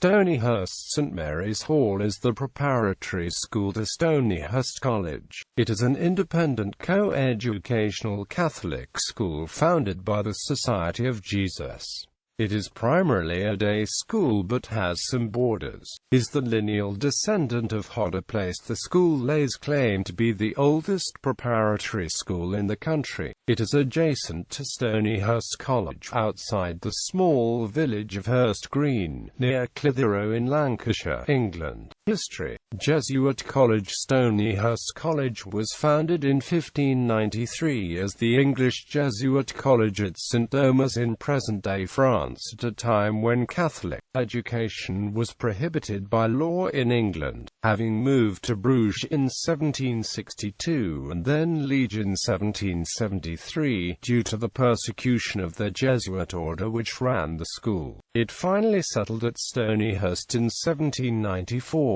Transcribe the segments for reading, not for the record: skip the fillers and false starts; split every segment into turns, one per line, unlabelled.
Stonyhurst St Mary's Hall is the preparatory school to Stonyhurst College. It is an independent co-educational Catholic school founded by the Society of Jesus. It is primarily a day school but has some boarders. Is the lineal descendant of Hodder Place. The school lays claim to be the oldest preparatory school in the country. It is adjacent to Stonyhurst College, outside the small village of Hurst Green, near Clitheroe in Lancashire, England. History. Jesuit College. Stonyhurst College was founded in 1593 as the English Jesuit College.It St Thomas in present-day France, at a time when Catholic education was prohibited by law in England, having moved to Bruges in 1762 and then Liege in 1773, due to the persecution of the Jesuit order which ran the school. It finally settled at Stonyhurst in 1794.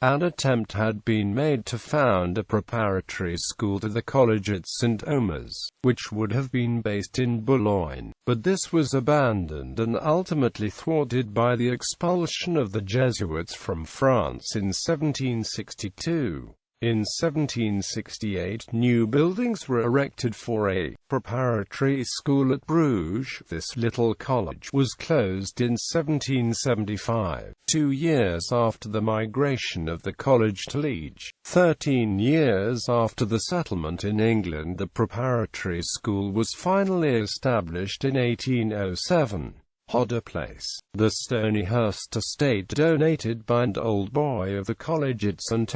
An attempt had been made to found a preparatory school to the College.It St Thomas, which would have been based in Boulogne, but this was abandoned and ultimately thwarted by the expulsion of the Jesuits from France in 1762. In 1768, new buildings were erected for a preparatory school at Bruges. This little college was closed in 1775, 2 years after the migration of the college to Liege. 13 years after the settlement in England, the preparatory school was finally established in 1807. Hodder Place. The Stonyhurst estate, donated by an old boy of the College.It St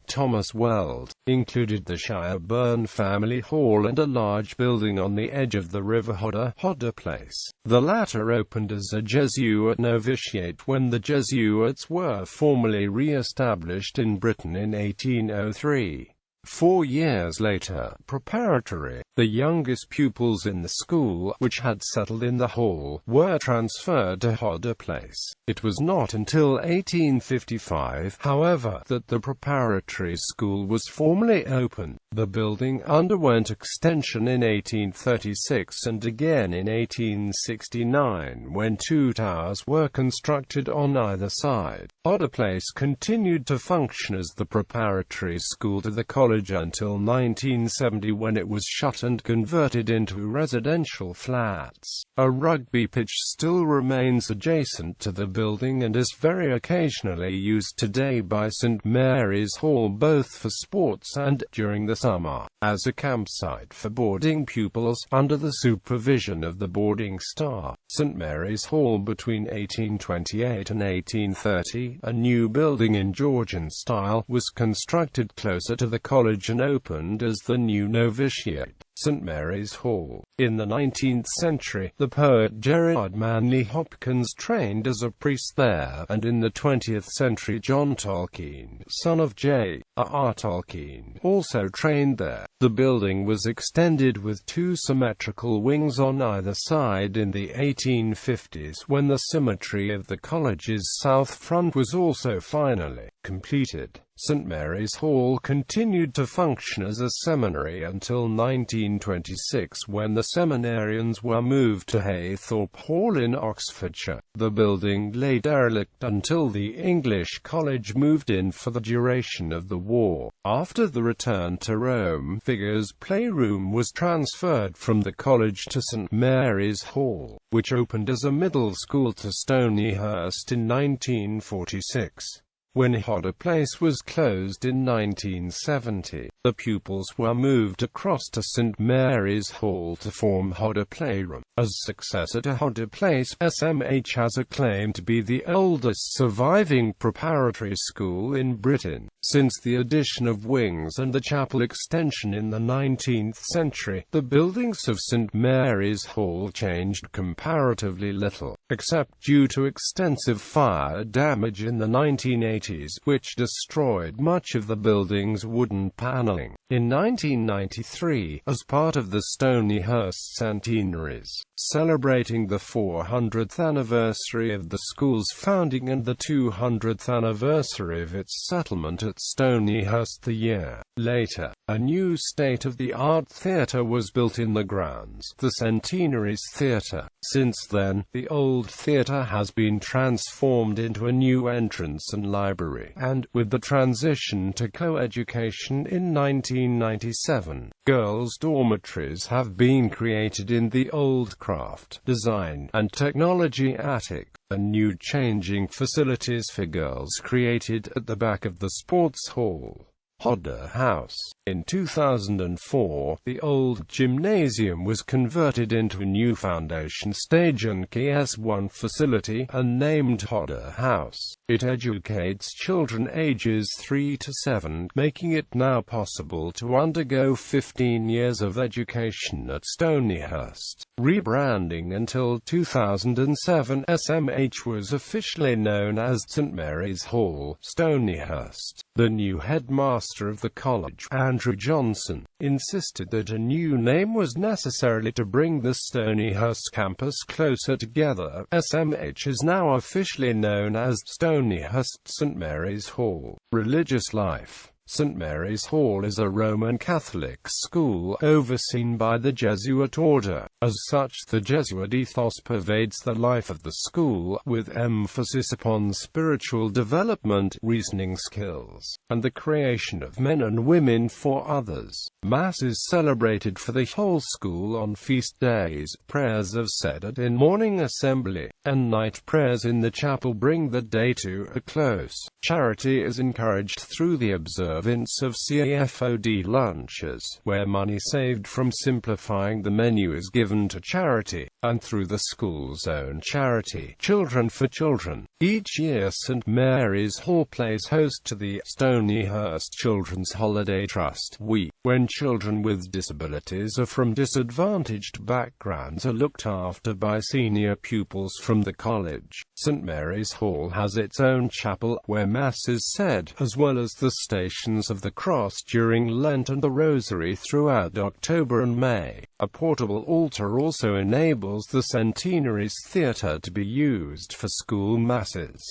Thomas Weld, included the Shireburn family hall and a large building on the edge of the River Hodder Place. The latter opened as a Jesuit novitiate when the Jesuits were formally re-established in Britain in 1803. 4 years later, preparatory, the youngest pupils in the school, which had settled in the hall, were transferred to Hodder Place. It was not until 1855, however, that the preparatory school was formally opened. The building underwent extension in 1836 and again in 1869, when 2 towers were constructed on either side. Hodder Place continued to function as the preparatory school to the college until 1970, when it was shut and converted into residential flats. A rugby pitch still remains adjacent to the building and is very occasionally used today by St Mary's Hall, both for sports and, during the summer, as a campsite for boarding pupils, under the supervision of the boarding staff. St Mary's Hall. Between 1828 and 1830, a new building in Georgian style was constructed closer to the college and opened as the new novitiate, St Mary's Hall. In the 19th century, the poet Gerard Manley Hopkins trained as a priest there, and in the 20th century John Tolkien, son of J.R.R. Tolkien, also trained there. The building was extended with 2 symmetrical wings on either side in the 1850s, when the symmetry of the college's south front was also finally completed. St Mary's Hall continued to function as a seminary until 1926, when the seminarians were moved to Haythorpe Hall in Oxfordshire. The building lay derelict until the English college moved in for the duration of the war. After the return to Rome, Figure's Playroom was transferred from the college to St Mary's Hall, which opened as a middle school to Stonyhurst in 1946. When Hodder Place was closed in 1970, the pupils were moved across to St Mary's Hall to form Hodder Playroom. As successor to Hodder Place, SMH has a claim to be the oldest surviving preparatory school in Britain. Since the addition of wings and the chapel extension in the 19th century, the buildings of St Mary's Hall changed comparatively little, except due to extensive fire damage in the 1980s, which destroyed much of the building's wooden paneling. In 1993, as part of the Stonyhurst Centenares, celebrating the 400th anniversary of the school's founding and the 200th anniversary of its settlement at Stonyhurst the year later, A new state-of-the-art theater was built in the grounds, the Centenares Theater. Since then, the old theater has been transformed into a new entrance and library, and, with the transition to co-education in 1997, girls' dormitories have been created in the old craft, design, and technology attic. A new changing facilities for girls created at the back of the sports hall. Hodder House. In 2004, the old gymnasium was converted into a new foundation stage and KS1 facility, and named Hodder House. It educates children ages 3 to 7, making it now possible to undergo 15 years of education at Stonyhurst. Rebranding until 2007, SMH was officially known as St Mary's Hall, Stonyhurst. The new headmaster of the college, Andrew Johnson, insisted that a new name was necessary to bring the Stonyhurst campus closer together. SMH is now officially known as Stonyhurst St Mary's Hall. Religious life. St Mary's Hall is a Roman Catholic school overseen by the Jesuit order. As such, the Jesuit ethos pervades the life of the school, with emphasis upon spiritual development, reasoning skills, and the creation of men and women for others. Mass is celebrated for the whole school on feast days. Prayers are said at in morning assembly, and night prayers in the chapel bring the day to a close. Charity is encouraged through the observance of CAFOD lunches, where money saved from simplifying the menu is given to charity, and through the school's own charity, Children for Children. Each year St Mary's Hall plays host to the Stonyhurst Children's Holiday Trust Week, when children with disabilities or from disadvantaged backgrounds are looked after by senior pupils from the college. St Mary's Hall has its own chapel, where Mass is said, as well as the Stations of the Cross during Lent and the Rosary throughout October and May. A portable altar also enables the Centenares Theater to be used for school masses.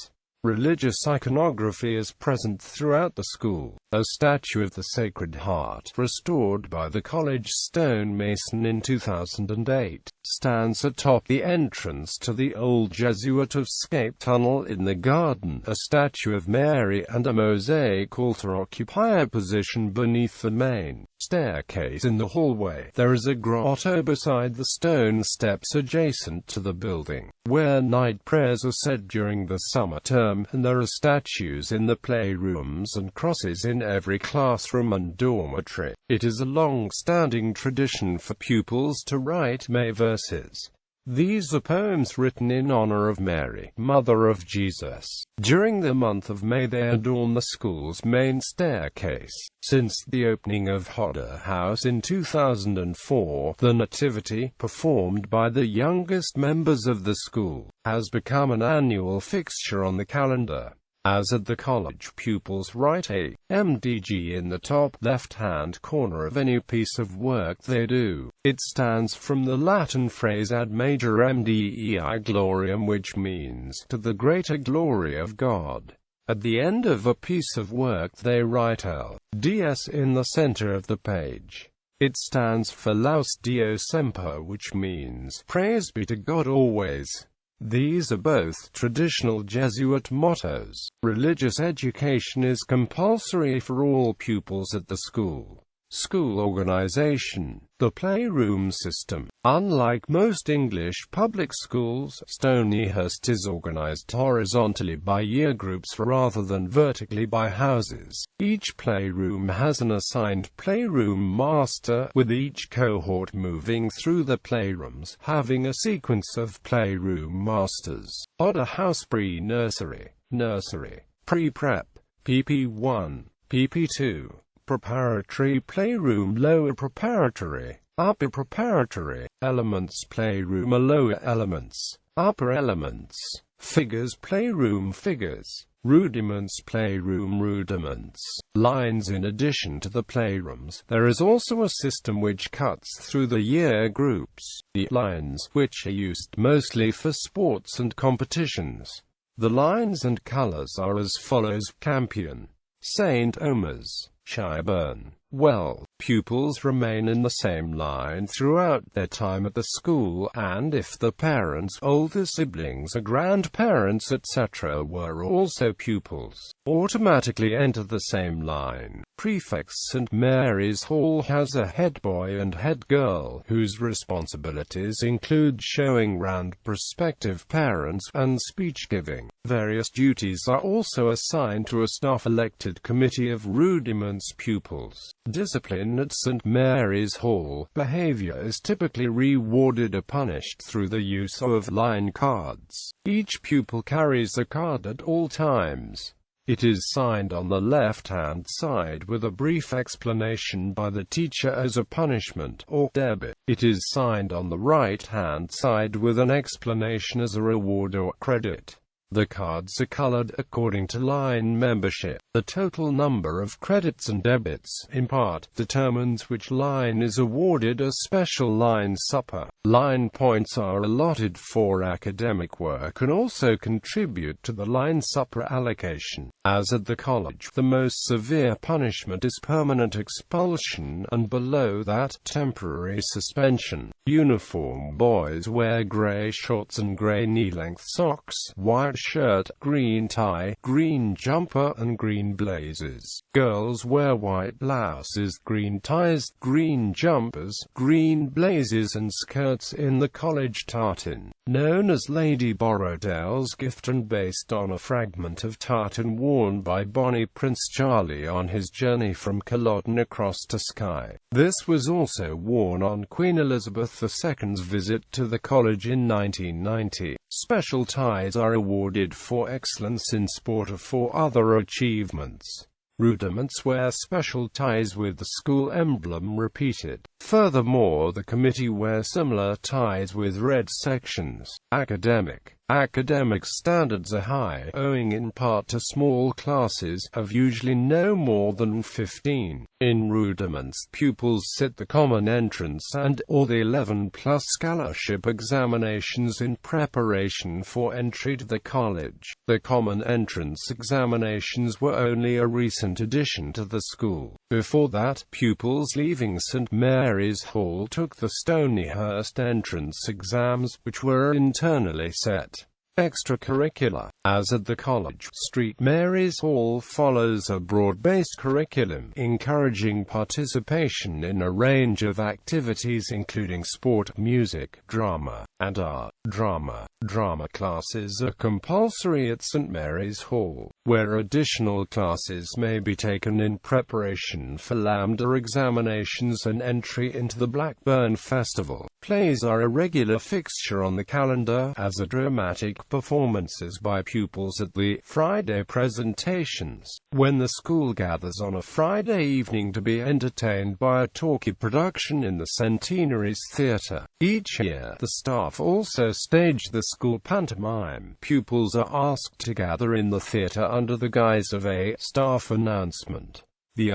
Religious iconography is present throughout the school. A statue of the Sacred Heart, restored by the college stonemason in 2008, stands atop the entrance to the old Jesuit escape tunnel in the garden. A statue of Mary and a mosaic altar occupy a position beneath the main staircase in the hallway. There is a grotto beside the stone steps adjacent to the building, where night prayers are said during the summer term, and there are statues in the playrooms and crosses in every classroom and dormitory. It is a long-standing tradition for pupils to write May verses. These are poems written in honor of Mary, Mother of Jesus. During the month of May they adorn the school's main staircase. Since the opening of Hodder House in 2004, the Nativity, performed by the youngest members of the school, has become an annual fixture on the calendar. As at the college, pupils write a MDG in the top left-hand corner of any piece of work they do. It stands from the Latin phrase ad majorem Dei gloriam, which means, to the greater glory of God. At the end of a piece of work they write LDS in the center of the page. It stands for Laus Deo Semper, which means, praise be to God always. These are both traditional Jesuit mottos. Religious education is compulsory for all pupils at the school. School organization. The Playroom System. Unlike most English public schools, Stonyhurst is organized horizontally by year groups rather than vertically by houses. Each playroom has an assigned playroom master, with each cohort moving through the playrooms, having a sequence of playroom masters. Hodder House Pre-Nursery, Nursery, Pre-Prep, PP1, PP2. Preparatory Playroom, Lower Preparatory, Upper Preparatory, Elements Playroom, Lower Elements, Upper Elements, Figures Playroom, Figures, Rudiments Playroom, Rudiments, Lines. In addition to the playrooms, there is also a system which cuts through the year groups. The lines, which are used mostly for sports and competitions. The lines and colors are as follows: Campion, St. Omer's, Shyburn. Well, pupils remain in the same line throughout their time at the school, and if the parents, older siblings or grandparents etc. were also pupils, automatically enter the same line. Prefects St. Mary's Hall has a head boy and head girl, whose responsibilities include showing round prospective parents and speech giving. Various duties are also assigned to a staff-elected committee of rudiments pupils. Discipline at St. Mary's Hall. Behavior is typically rewarded or punished through the use of line cards. Each pupil carries a card at all times. It is signed on the left-hand side with a brief explanation by the teacher as a punishment or debit. It is signed on the right-hand side with an explanation as a reward or credit. The cards are colored according to line membership. The total number of credits and debits, in part, determines which line is awarded a special line supper. Line points are allotted for academic work and also contribute to the line supper allocation. As at the college, the most severe punishment is permanent expulsion, and below that, temporary suspension. Uniform: boys wear grey shorts and grey knee-length socks, white shirt, green tie, green jumper and green blazers. Girls wear white blouses, green ties, green jumpers, green blazers and skirts in the college tartan, known as Lady Borrowdale's gift and based on a fragment of tartan worn by Bonnie Prince Charlie on his journey from Culloden across to Skye. This was also worn on Queen Elizabeth II's visit to the college in 1990. Special ties are awarded for excellence in sport or for other achievements. Rudiments wear special ties with the school emblem repeated. Furthermore, the committee wear similar ties with red sections. Academic standards are high, owing in part to small classes, of usually no more than 15. In rudiments, pupils sit the common entrance and/or the 11+ scholarship examinations in preparation for entry to the college. The common entrance examinations were only a recent addition to the school. Before that, pupils leaving St. Mary's Hall took the Stonyhurst entrance exams, which were internally set. Extracurricular. As at the college, St. Mary's Hall follows a broad-based curriculum, encouraging participation in a range of activities including sport, music, drama, and art. Drama classes are compulsory at St. Mary's Hall, where additional classes may be taken in preparation for Lambda examinations and entry into the Blackburn Festival. Plays are a regular fixture on the calendar, as are dramatic performances by pupils at the Friday presentations, when the school gathers on a Friday evening to be entertained by a talkie production in the Centenares Theater. Each year, the staff also stage the school pantomime. Pupils are asked to gather in the theater under the guise of a staff announcement. The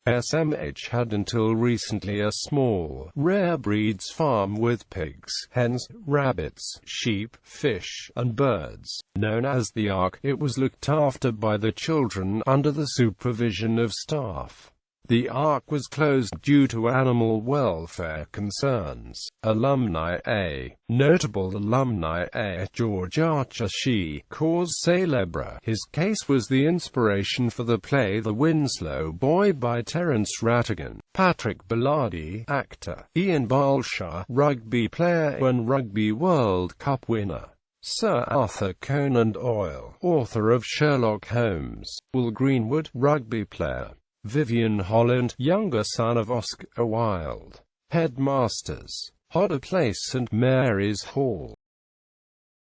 SMH had until recently a small, rare breeds farm with pigs, hens, rabbits, sheep, fish, and birds. Known as the Ark, it was looked after by the children under the supervision of staff. The Ark was closed due to animal welfare concerns. Alumni A. Notable alumni A. George Archer She, cause célèbre. His case was the inspiration for the play The Winslow Boy by Terence Rattigan. Patrick Bellardi, actor. Ian Balshaw, rugby player and Rugby World Cup winner. Sir Arthur Conan Doyle, author of Sherlock Holmes. Will Greenwood, rugby player. Vivian Holland, younger son of Oscar Wilde. Headmasters. Hodder Place, St. Mary's Hall.